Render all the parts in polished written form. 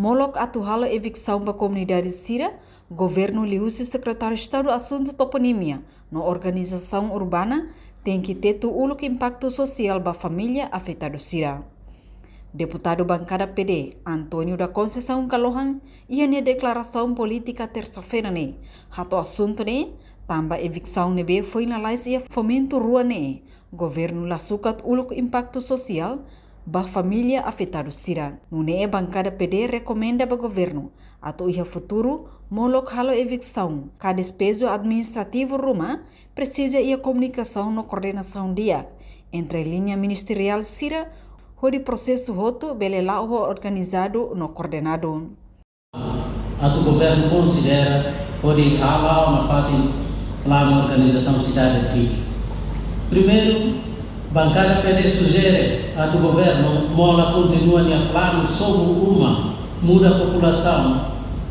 Molok atu hala evicção ba comunidade Sira, governo liusi secretário de Estado assunto toponímia na organização urbana tem que ter o único impacto social ba família afetada Sira. Deputado bancada PD, Antônio da Conceição Calohan, ia na declaração política terça-feira ne. Hato assunto ne, tamba evicção nebe foi na lais ia fomento rua ne. Governo la sukat uluk impacto social ba família afetada Sira. Nune bancada PD recomenda ba governo ato ia futuro molok halo evicção. Cada despeso administrativo ruma precisa ia comunicação no coordenação dia entre linha ministerial Sira o processo roto bele lá o organizado no coordenado. O governo considera pode halar uma fatin lá na organização cidade aqui. Primeiro, bancada PD sugere ao governo mola continua a plano sobre uma muda a população.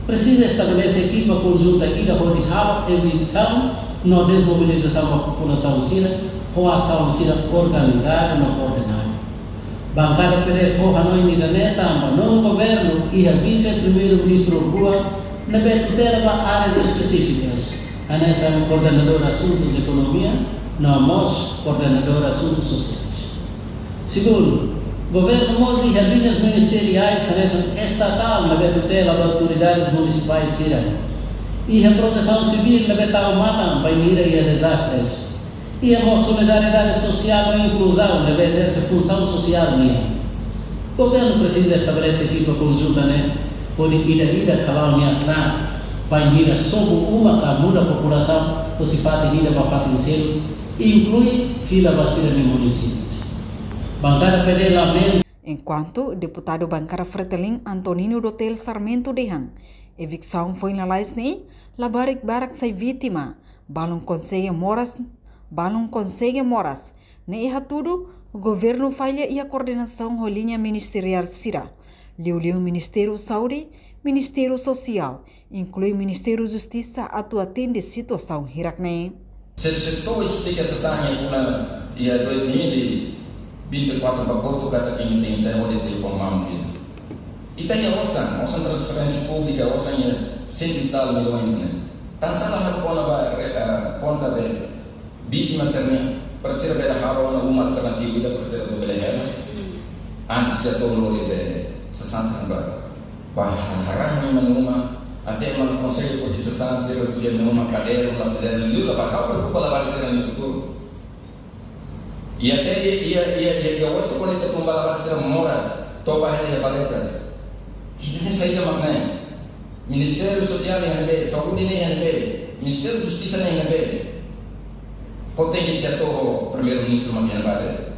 Precisa estabelecer equipa conjunta aqui da pode halar evitação na desmobilização da população cira ou ação cira organizada no coordenado. Bancada PD forra no internet também no governo e a vice-primeiro-ministro Rua na tutela para áreas específicas. A nessa coordenador de assuntos de economia, na MOS coordenador de assuntos sociais. Segundo, governo MOS e as linhas ministeriais a nessa estatal na tutela para autoridades municipais Sira e a proteção civil na tal matam para ir a desastres. E a solidariedade social e inclusão deve exercer função social minha. O governo precisa estabelecer equipa conjunta, pode ir a calar minha para ir sobre uma camada da população, ou se faz ir para fazer inclui fila vastira de municípios. Bancada PD lamenta. Enquanto deputado bancada Fretelin Antonino Dotel Sarmento Dehan, evicção foi na laisne, labarik barak sai vítima, balão consegue moras. Ne tudo, o governo falha e a coordenação da linha ministerial Sira. Liu Ministério Saúde, Ministério Social, inclui Ministério Justiça atu atende situação hirakne. Se setor explica essa sanha na dia 2024 bagoto kata kini tem saya oleh reformam dia. Ita ya osan transparansi pública osan ya 100 milhões ne. Tan salah hakona ba conta de vítima sernya persira bela harona uma alternativa da persira do bela hera antes ya to lori de sesansan ba haram menuma até uma conselho de sesansan zero dia numa cadeira lá dizer lula para cá preocupa lá vai ser no futuro e até e outro quando está tumbada vai ser moras toba ele paletas e nem saída magna Ministério Social e Saúde nem Ministério Justiça nem Koteng dia to primeiro-ministro makian bade.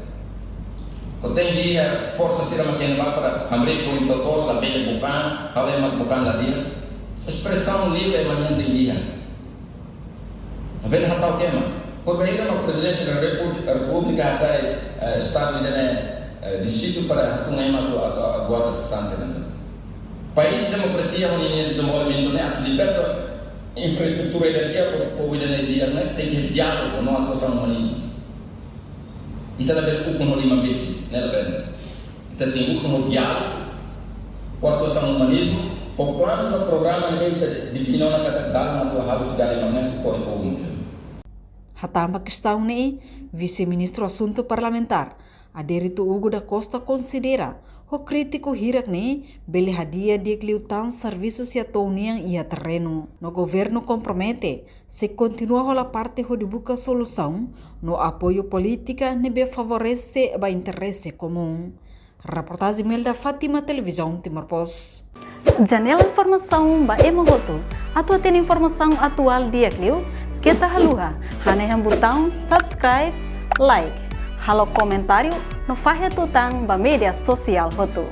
Koteng dia força sira makian ba para abrir com todos la bela bukan, hale mak bukan la dia. Expressão livre makian dia. Abel hatau tema. Por beira no presidente da República sai estado de distrito para tunema agora sanção. País democracia onde desenvolvimento né liberta infraestrutura da dia por da dia né tem que diálogo não atuação humanismo então a ver o como lima besi né la bem então tem o como diálogo com atuação humanismo o plano do programa né definiu na categoria na tua house cidade né corre por Hatamba questão ne vice-ministro assunto parlamentar Aderito Hugo da Costa considera o crítico hirak ne bele hadia de cliutan serviços e atonian e a terreno. No governo compromete se continua a parte de buscar solução no apoio política nebe favorece o interesse comum. Reportagem Melda Fátima Televisão Timor Post. Janela informação ba emohoto. Atua tem informação atual dia cliu kita haluha. Haneham botão subscribe, like. Halo comentário no Fahia Tutang ba media sosial hotu.